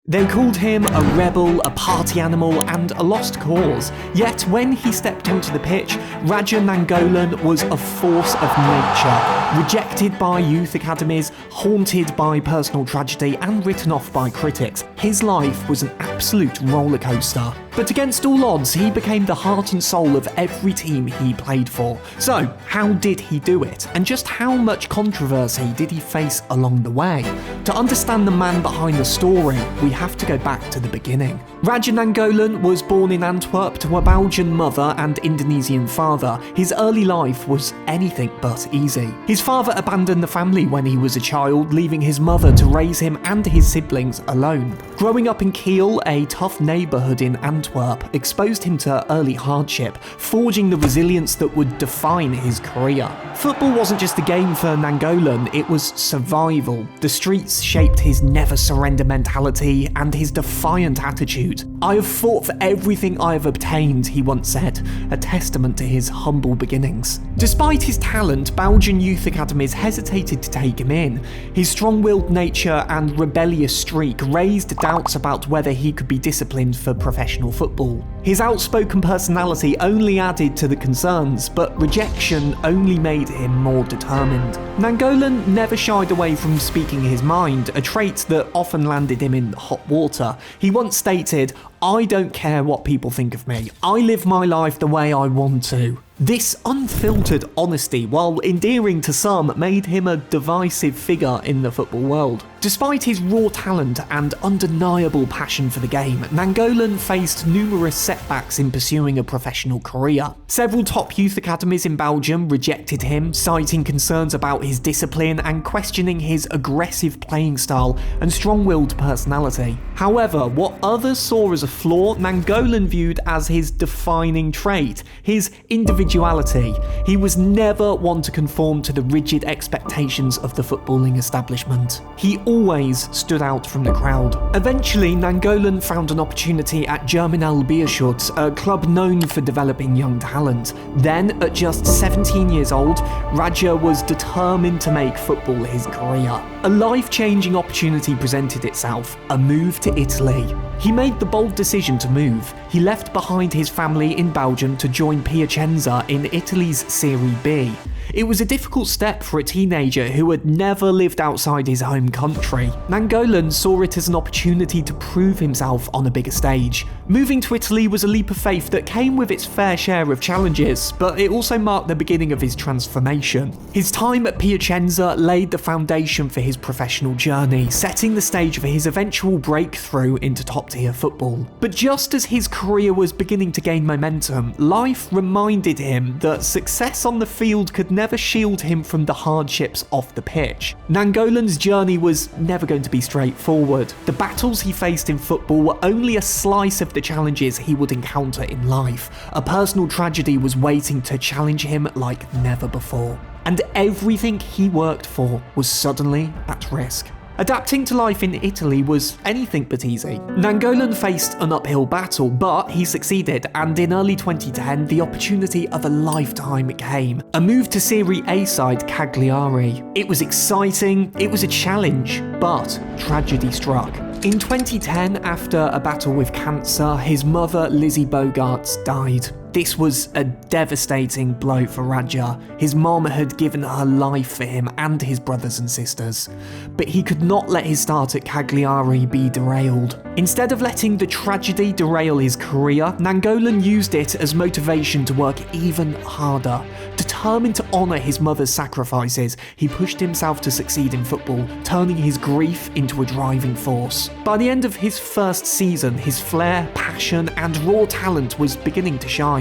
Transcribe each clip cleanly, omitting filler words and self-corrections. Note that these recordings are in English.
They called him a rebel, a party animal, and a lost cause. Yet when he stepped onto the pitch, Raja Nangolan was a force of nature. Rejected by youth academies, haunted by personal tragedy, and written off by critics, his life was an absolute rollercoaster. But against all odds, he became the heart and soul of every team he played for. So, how did he do it? And just how much controversy did he face along the way? To understand the man behind the story, we have to go back to the beginning. Raja Nangolan was born in Antwerp to a Belgian mother and Indonesian father. His early life was anything but easy. His father abandoned the family when he was a child, leaving his mother to raise him and his siblings alone. Growing up in Kiel, a tough neighbourhood in Antwerp, exposed him to early hardship, forging the resilience that would define his career. Football wasn't just a game for Nangolan, it was survival. The streets shaped his never surrender mentality and his defiant attitude. "I have fought for everything I have obtained," he once said, a testament to his humble beginnings. Despite his talent, Belgian youth academies hesitated to take him in. His strong-willed nature and rebellious streak raised doubts about whether he could be disciplined for professional football. His outspoken personality only added to the concerns, but rejection only made him more determined. Nangolan never shied away from speaking his mind, a trait that often landed him in hot water. He once stated, "I don't care what people think of me. I live my life the way I want to." This unfiltered honesty, while endearing to some, made him a divisive figure in the football world. Despite his raw talent and undeniable passion for the game, Nangolan faced numerous setbacks in pursuing a professional career. Several top youth academies in Belgium rejected him, citing concerns about his discipline and questioning his aggressive playing style and strong-willed personality. However, what others saw as a flaw, Nangolan viewed as his defining trait, his individuality. He was never one to conform to the rigid expectations of the footballing establishment. He always stood out from the crowd. Eventually, Nangolan found an opportunity at Germinal Beerschot, a club known for developing young talent. Then, at just 17 years old, Raja was determined to make football his career. A life-changing opportunity presented itself, a move to Italy. He made the bold decision to move. He left behind his family in Belgium to join Piacenza in Italy's Serie B. It was a difficult step for a teenager who had never lived outside his home country. Nangolan saw it as an opportunity to prove himself on a bigger stage. Moving to Italy was a leap of faith that came with its fair share of challenges, but it also marked the beginning of his transformation. His time at Piacenza laid the foundation for his professional journey, setting the stage for his eventual breakthrough into top-tier football. But just as his career was beginning to gain momentum, life reminded him that success on the field could never shield him from the hardships off the pitch. Nangolan's journey was never going to be straightforward. The battles he faced in football were only a slice of the challenges he would encounter in life. A personal tragedy was waiting to challenge him like never before. And everything he worked for was suddenly at risk. Adapting to life in Italy was anything but easy. Nangolan faced an uphill battle, but he succeeded, and in early 2010, the opportunity of a lifetime came. A move to Serie A side Cagliari. It was exciting, it was a challenge, but tragedy struck. In 2010, after a battle with cancer, his mother, Lizzie Bogarts, died. This was a devastating blow for Raja. His mom had given her life for him and his brothers and sisters. But he could not let his start at Cagliari be derailed. Instead of letting the tragedy derail his career, Nangolan used it as motivation to work even harder. Determined to honour his mother's sacrifices, he pushed himself to succeed in football, turning his grief into a driving force. By the end of his first season, his flair, passion and raw talent was beginning to shine.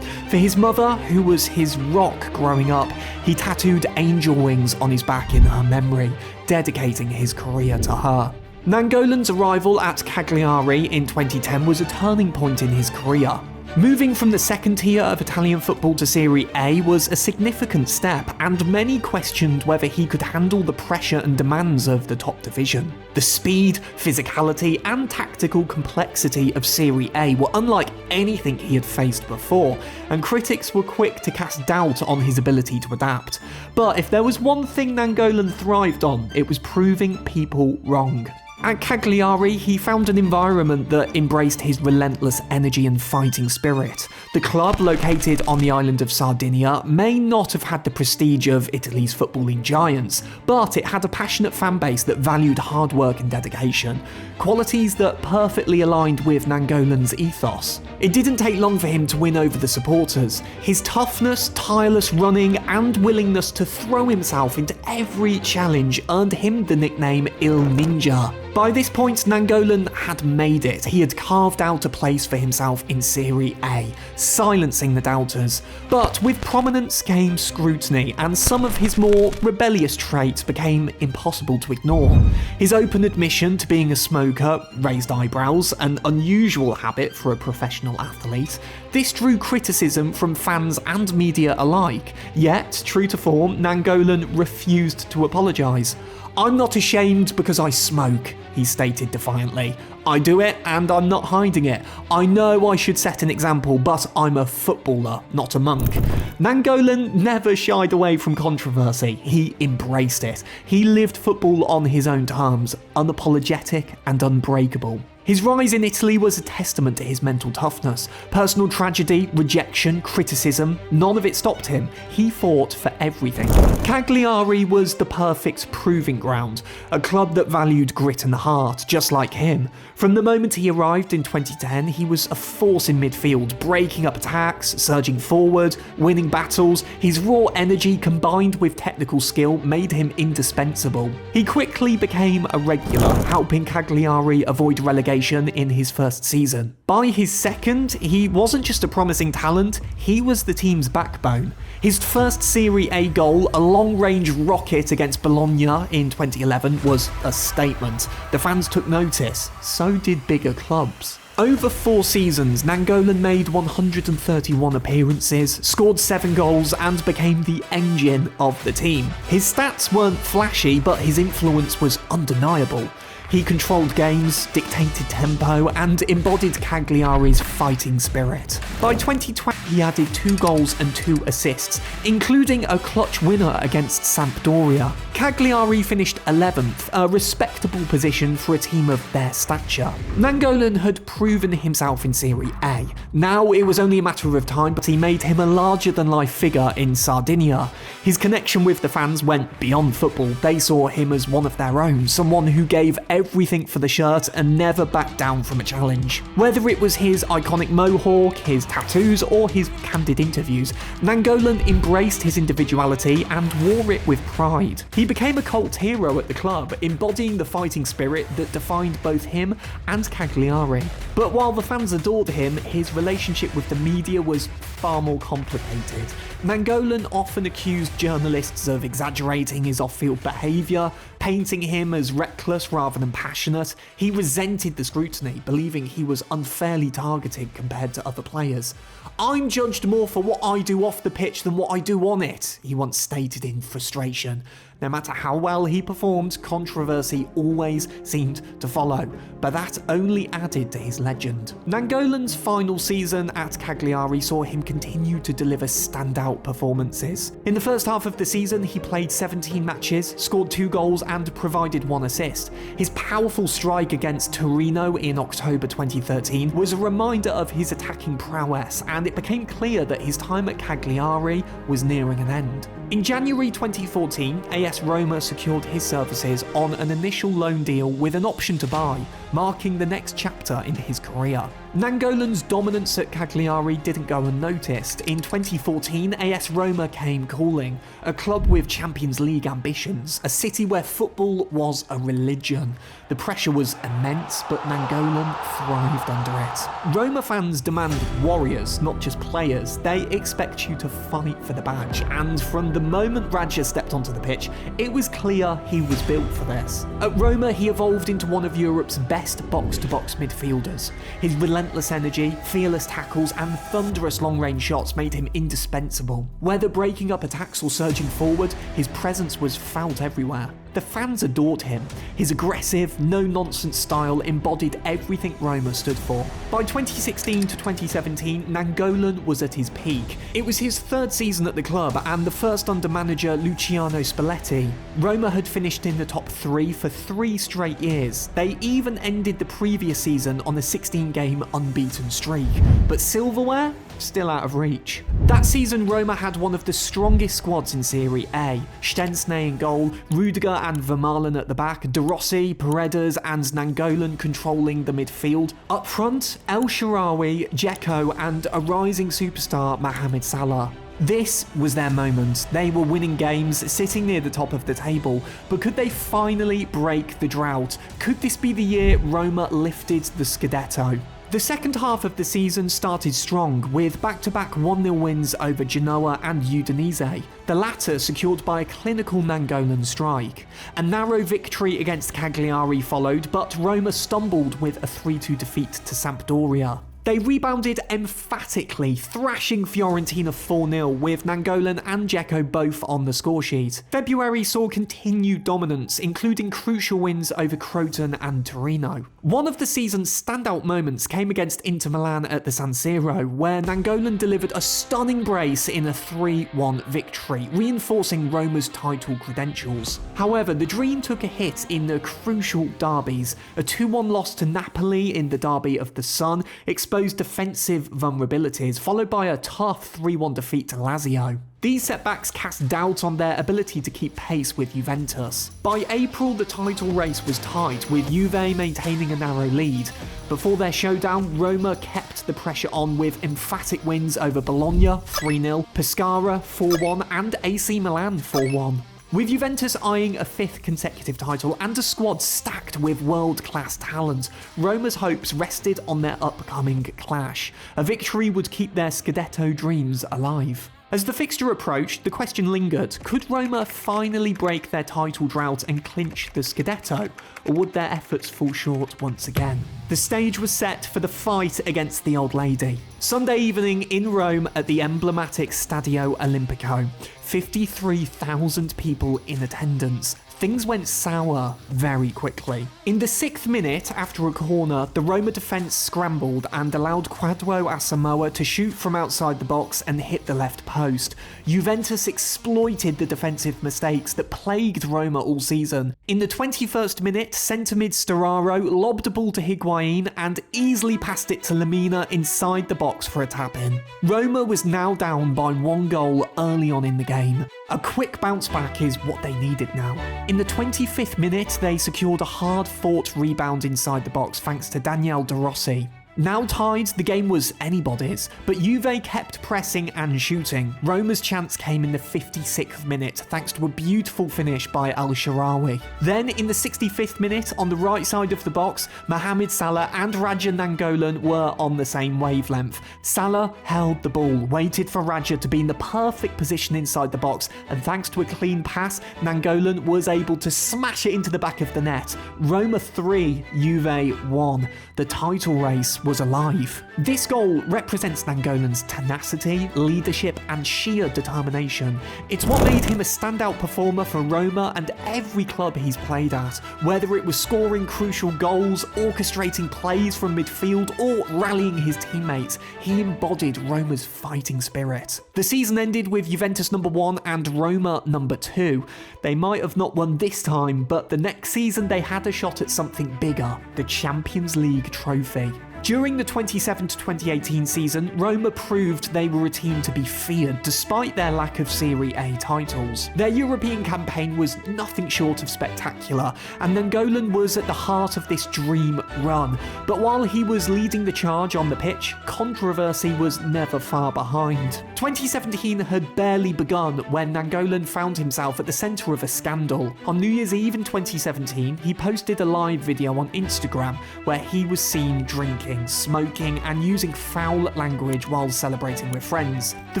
For his mother, who was his rock growing up, he tattooed angel wings on his back in her memory, dedicating his career to her. Nangolan's arrival at Cagliari in 2010 was a turning point in his career. Moving from the second tier of Italian football to Serie A was a significant step, and many questioned whether he could handle the pressure and demands of the top division. The speed, physicality, and tactical complexity of Serie A were unlike anything he had faced before, and critics were quick to cast doubt on his ability to adapt. But if there was one thing Nangolan thrived on, it was proving people wrong. At Cagliari, he found an environment that embraced his relentless energy and fighting spirit. The club, located on the island of Sardinia, may not have had the prestige of Italy's footballing giants, but it had a passionate fan base that valued hard work and dedication, qualities that perfectly aligned with Nangolan's ethos. It didn't take long for him to win over the supporters. His toughness, tireless running, and willingness to throw himself into every challenge earned him the nickname Il Ninja. By this point, Nangolan had made it. He had carved out a place for himself in Serie A, silencing the doubters. But with prominence came scrutiny, and some of his more rebellious traits became impossible to ignore. His open admission to being a smoker raised eyebrows, an unusual habit for a professional athlete. This drew criticism from fans and media alike. Yet, true to form, Nangolan refused to apologise. "I'm not ashamed because I smoke," he stated defiantly. "I do it and I'm not hiding it. I know I should set an example, but I'm a footballer, not a monk." Nangolan never shied away from controversy. He embraced it. He lived football on his own terms, unapologetic and unbreakable. His rise in Italy was a testament to his mental toughness. Personal tragedy, rejection, criticism, none of it stopped him. He fought for everything. Cagliari was the perfect proving ground, a club that valued grit and heart, just like him. From the moment he arrived in 2010, he was a force in midfield, breaking up attacks, surging forward, winning battles. His raw energy combined with technical skill made him indispensable. He quickly became a regular, helping Cagliari avoid relegation in his first season. By his second, he wasn't just a promising talent, he was the team's backbone. His first Serie A goal, a long-range rocket against Bologna in 2011, was a statement. The fans took notice, so did bigger clubs. Over 4 seasons, Nangolan made 131 appearances, scored 7 goals, and became the engine of the team. His stats weren't flashy, but his influence was undeniable. He controlled games, dictated tempo, and embodied Cagliari's fighting spirit. By 2020, he added 2 goals and 2 assists, including a clutch winner against Sampdoria. Cagliari finished 11th, a respectable position for a team of their stature. Nangolan had proven himself in Serie A. Now it was only a matter of time, but he made him a larger-than-life figure in Sardinia. His connection with the fans went beyond football. They saw him as one of their own, someone who gave everything for the shirt and never backed down from a challenge. Whether it was his iconic mohawk, his tattoos, or his candid interviews, Nangolan embraced his individuality and wore it with pride. He became a cult hero at the club, embodying the fighting spirit that defined both him and Cagliari. But while the fans adored him, his relationship with the media was far more complicated. Nangolan often accused journalists of exaggerating his off-field behaviour, painting him as reckless rather than passionate. He resented the scrutiny, believing he was unfairly targeted compared to other players. "I'm judged more for what I do off the pitch than what I do on it," he once stated in frustration. No matter how well he performed, controversy always seemed to follow, but that only added to his legend. Nangolan's final season at Cagliari saw him continue to deliver standout performances. In the first half of the season, he played 17 matches, scored 2 goals and provided 1 assist. His powerful strike against Torino in October 2013 was a reminder of his attacking prowess, and it became clear that his time at Cagliari was nearing an end. In January 2014, AS Roma secured his services on an initial loan deal with an option to buy, marking the next chapter in his career. Nangolan's dominance at Cagliari didn't go unnoticed. In 2014, AS Roma came calling, a club with Champions League ambitions, a city where football was a religion. The pressure was immense, but Nangolan thrived under it. Roma fans demand warriors, not just players. They expect you to fight for the badge, and from the moment Radja stepped onto the pitch, it was clear he was built for this. At Roma, he evolved into one of Europe's best box-to-box midfielders. His relentless energy, fearless tackles, and thunderous long-range shots made him indispensable. Whether breaking up attacks or surging forward, his presence was felt everywhere. The fans adored him. His aggressive, no-nonsense style embodied everything Roma stood for. By 2016 to 2017, Nainggolan was at his peak. It was his third season at the club and the first under manager Luciano Spalletti. Roma had finished in the top 3 for 3 straight years. They even ended the previous season on a 16-game unbeaten streak. But silverware? Still out of reach. That season, Roma had one of the strongest squads in Serie A. Szczęsny in goal, Rudiger and Vermaelen at the back, De Rossi, Paredes and Nainggolan controlling the midfield. Up front, El Shaarawy, Dzeko and a rising superstar Mohamed Salah. This was their moment. They were winning games, sitting near the top of the table, but could they finally break the drought? Could this be the year Roma lifted the Scudetto? The second half of the season started strong, with back-to-back 1-0 wins over Genoa and Udinese, the latter secured by a clinical Nainggolan strike. A narrow victory against Cagliari followed, but Roma stumbled with a 3-2 defeat to Sampdoria. They rebounded emphatically, thrashing Fiorentina 4-0 with Nainggolan and Dzeko both on the scoresheet. February saw continued dominance, including crucial wins over Crotone and Torino. One of the season's standout moments came against Inter Milan at the San Siro, where Nainggolan delivered a stunning brace in a 3-1 victory, reinforcing Roma's title credentials. However, the dream took a hit in the crucial derbies. A 2-1 loss to Napoli in the Derby of the Sun exposed defensive vulnerabilities, followed by a tough 3-1 defeat to Lazio. These setbacks cast doubt on their ability to keep pace with Juventus. By April, the title race was tight, with Juve maintaining a narrow lead. Before their showdown, Roma kept the pressure on with emphatic wins over Bologna 3-0, Pescara 4-1 and AC Milan 4-1. With Juventus eyeing a 5th consecutive title and a squad stacked with world-class talent, Roma's hopes rested on their upcoming clash. A victory would keep their Scudetto dreams alive. As the fixture approached, the question lingered: could Roma finally break their title drought and clinch the Scudetto, or would their efforts fall short once again? The stage was set for the fight against the Old Lady. Sunday evening in Rome at the emblematic Stadio Olimpico. 53,000 people in attendance. Things went sour very quickly. In the 6th minute, after a corner, the Roma defence scrambled and allowed Kwadwo Asamoah to shoot from outside the box and hit the left post. Juventus exploited the defensive mistakes that plagued Roma all season. In the 21st minute, centre mid Storaro lobbed a ball to Higuain and easily passed it to Lamina inside the box for a tap-in. Roma was now down by 1 goal early on in the game. A quick bounce back is what they needed now. In the 25th minute, they secured a hard-fought rebound inside the box thanks to Daniel De Rossi. Now tied, the game was anybody's, but Juve kept pressing and shooting. Roma's chance came in the 56th minute, thanks to a beautiful finish by El Shaarawy. Then, in the 65th minute, on the right side of the box, Mohamed Salah and Radja Nainggolan were on the same wavelength. Salah held the ball, waited for Radja to be in the perfect position inside the box, and thanks to a clean pass, Nainggolan was able to smash it into the back of the net. Roma 3, Juve 1. The title race was alive. This goal represents Nainggolan's tenacity, leadership and sheer determination. It's what made him a standout performer for Roma and every club he's played at. Whether it was scoring crucial goals, orchestrating plays from midfield or rallying his teammates, he embodied Roma's fighting spirit. The season ended with Juventus number 1 and Roma number 2. They might have not won this time, but the next season they had a shot at something bigger, the Champions League trophy. During the 2017-2018 season, Roma proved they were a team to be feared despite their lack of Serie A titles. Their European campaign was nothing short of spectacular, and Nainggolan was at the heart of this dream run. But while he was leading the charge on the pitch, controversy was never far behind. 2017 had barely begun when Nainggolan found himself at the centre of a scandal. On New Year's Eve in 2017, he posted a live video on Instagram where he was seen drinking. drinking, smoking, and using foul language while celebrating with friends. The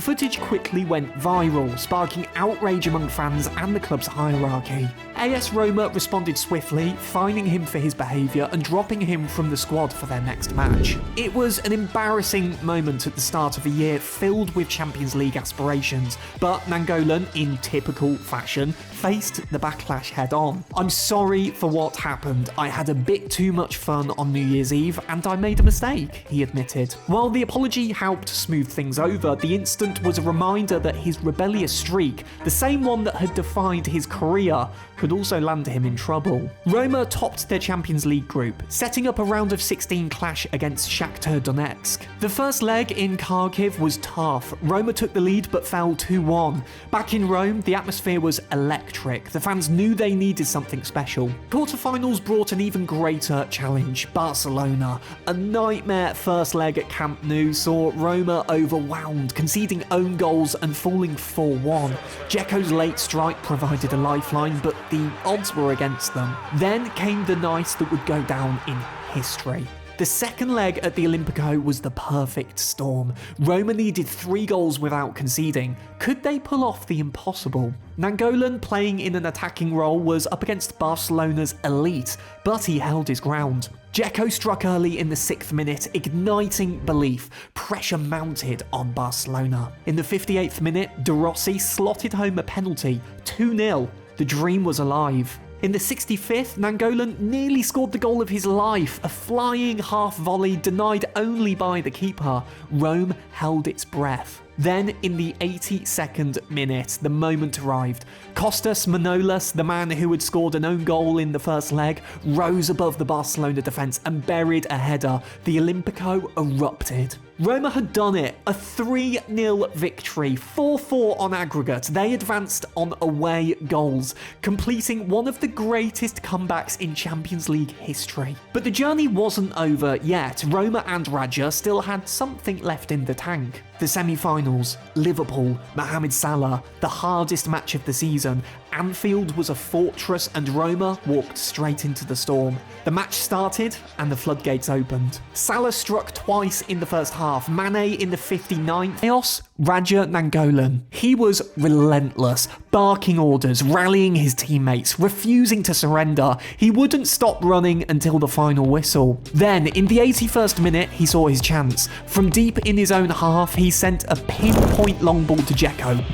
footage quickly went viral, sparking outrage among fans and the club's hierarchy. AS Roma responded swiftly, fining him for his behaviour and dropping him from the squad for their next match. It was an embarrassing moment at the start of a year filled with Champions League aspirations, but Nainggolan, in typical fashion, faced the backlash head-on. "I'm sorry for what happened. I had a bit too much fun on New Year's Eve and I made a mistake," he admitted. While the apology helped smooth things over, the incident was a reminder that his rebellious streak, the same one that had defined his career, could also land him in trouble. Roma topped their Champions League group, setting up a round of 16 clash against Shakhtar Donetsk. The first leg in Kharkiv was tough. Roma took the lead but fell 2-1. Back in Rome, the atmosphere was electric. The fans knew they needed something special. Quarterfinals brought an even greater challenge: Barcelona. A nightmare first leg at Camp Nou saw Roma overwhelmed, conceding own goals and falling 4-1. Dzeko's late strike provided a lifeline, but the odds were against them. Then came the night that would go down in history. The second leg at the Olimpico was the perfect storm. Roma needed 3 goals without conceding. Could they pull off the impossible? Nainggolan, playing in an attacking role, was up against Barcelona's elite, but he held his ground. Dzeko struck early in the 6th minute, igniting belief. Pressure mounted on Barcelona. In the 58th minute, De Rossi slotted home a penalty, 2-0. The dream was alive. In the 65th, Nainggolan nearly scored the goal of his life, a flying half volley denied only by the keeper. Rome held its breath. Then, in the 82nd minute, the moment arrived. Kostas Manolas, the man who had scored an own goal in the first leg, rose above the Barcelona defence and buried a header. The Olimpico erupted. Roma had done it. A 3-0 victory, 4-4 on aggregate. They advanced on away goals, completing one of the greatest comebacks in Champions League history. But the journey wasn't over yet. Roma and Raja still had something left in the tank. The semi-finals, Liverpool, Mohamed Salah, the hardest match of the season. Anfield was a fortress and Roma walked straight into the storm. The match started and the floodgates opened. Salah struck twice in the first half, Mane in the 59th. Chaos, Raja Nainggolan. He was relentless, barking orders, rallying his teammates, refusing to surrender. He wouldn't stop running until the final whistle. Then, in the 81st minute, he saw his chance. From deep in his own half, he sent a pinpoint long ball to Dzeko.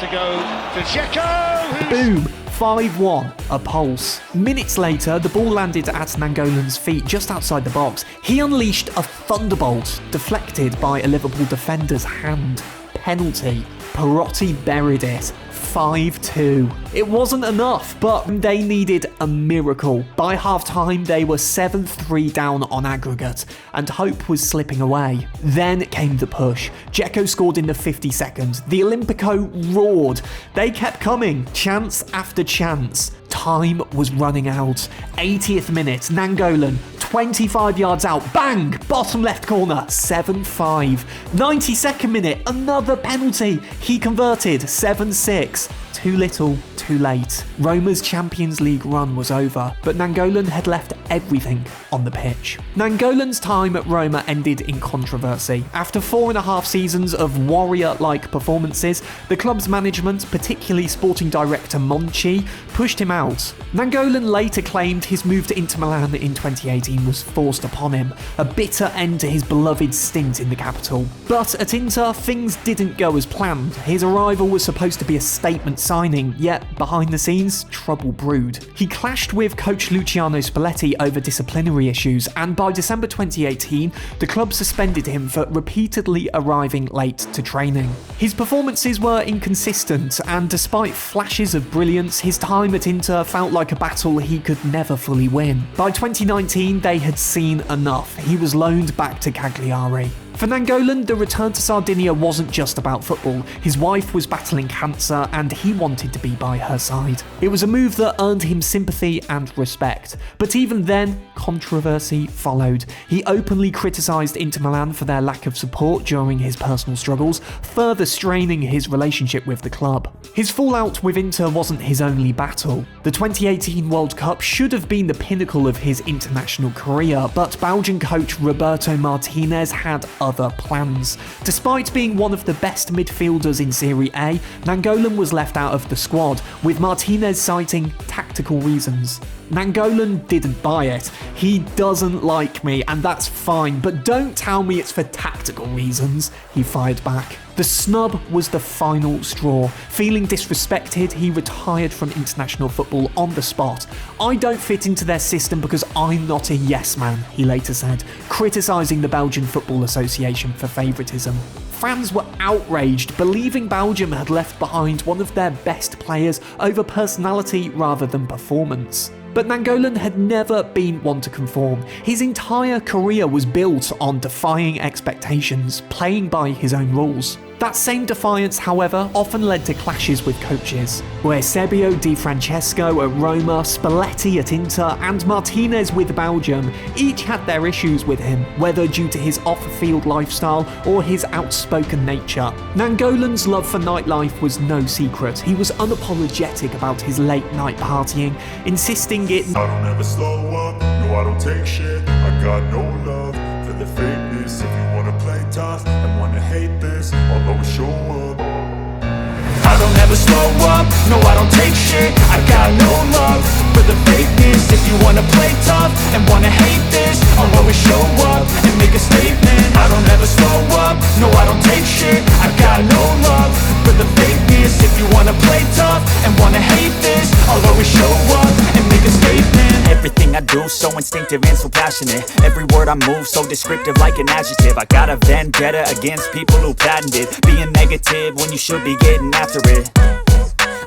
To go to Dzeko. Boom! 5-1, a pulse. Minutes later, the ball landed at Nainggolan's feet just outside the box. He unleashed a thunderbolt, deflected by a Liverpool defender's hand. Penalty. Perotti buried it. 5-2. It wasn't enough, but they needed a miracle. By half-time, they were 7-3 down on aggregate, and hope was slipping away. Then came the push. Dzeko scored in the 52nd. The Olimpico roared. They kept coming, chance after chance. Time was running out. 80th minute, Nainggolan, 25 yards out, bang! Bottom left corner, 7-5. 92nd minute, another penalty. He converted, 7-6. Too little, too late. Roma's Champions League run was over, but Nainggolan had left everything on the pitch. Nainggolan's time at Roma ended in controversy. After 4.5 seasons of warrior-like performances, the club's management, particularly sporting director Monchi, pushed him out. Nainggolan later claimed his move to Inter Milan in 2018 was forced upon him, a bitter end to his beloved stint in the capital. But at Inter, things didn't go as planned. His arrival was supposed to be a statement signing, yet behind the scenes, trouble brewed. He clashed with coach Luciano Spalletti over disciplinary issues, and by December 2018, the club suspended him for repeatedly arriving late to training. His performances were inconsistent, and despite flashes of brilliance, his time at Inter felt like a battle he could never fully win. By 2019, they had seen enough. He was loaned back to Cagliari. For Nainggolan, the return to Sardinia wasn't just about football. His wife was battling cancer and he wanted to be by her side. It was a move that earned him sympathy and respect. But even then, controversy followed. He openly criticised Inter Milan for their lack of support during his personal struggles, further straining his relationship with the club. His fallout with Inter wasn't his only battle. The 2018 World Cup should have been the pinnacle of his international career, but Belgian coach Roberto Martinez had other plans. Despite being one of the best midfielders in Serie A, Nainggolan was left out of the squad, with Martinez citing tactical reasons. Nainggolan didn't buy it. He doesn't like me, and that's fine, but don't tell me it's for tactical reasons, he fired back. The snub was the final straw. Feeling disrespected, he retired from international football on the spot. I don't fit into their system because I'm not a yes man, he later said, criticising the Belgian Football Association for favouritism. Fans were outraged, believing Belgium had left behind one of their best players over personality rather than performance. But Nainggolan had never been one to conform. His entire career was built on defying expectations, playing by his own rules. That same defiance, however, often led to clashes with coaches, where Eusebio Di Francesco at Roma, Spalletti at Inter, and Martinez with Belgium each had their issues with him, whether due to his off-field lifestyle or his outspoken nature. Nainggolan's love for nightlife was no secret. He was unapologetic about his late-night partying, insisting it I don't ever slow up, no I don't take shit. I got no love for the fakeness. If you wanna play tough and wanna hate this, I'll always show up. I don't ever slow up, no I don't take shit. I got no love for the fakeness. If you wanna play tough and wanna hate this, I'll always show up and make a statement. I don't ever slow up, no I don't take shit. I got no love for the fakeness. If you wanna play tough and wanna hate this, I'll always show up and make a statement. Everything I do so instinctive and so passionate. Every word I move so descriptive like an adjective. I got a vendetta against people who patented being negative when you should be getting after it.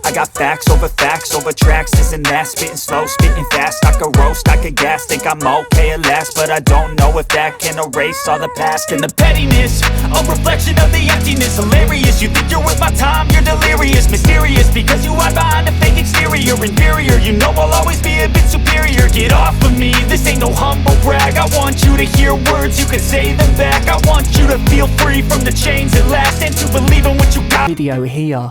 I got facts over tracks, this and that. Spitting slow, spitting fast, I could roast, I could gas. Think I'm okay at last, but I don't know if that can erase all the past. And the pettiness, a reflection of the emptiness. Hilarious, you think you're worth my time, you're delirious. Mysterious, because you hide behind a fake exterior. Inferior, you know I'll always be a bit superior. Get off of me, this ain't no humble brag. I want you to hear words, you can say them back. I want you to feel free from the chains at last, and to believe in what you got. video here.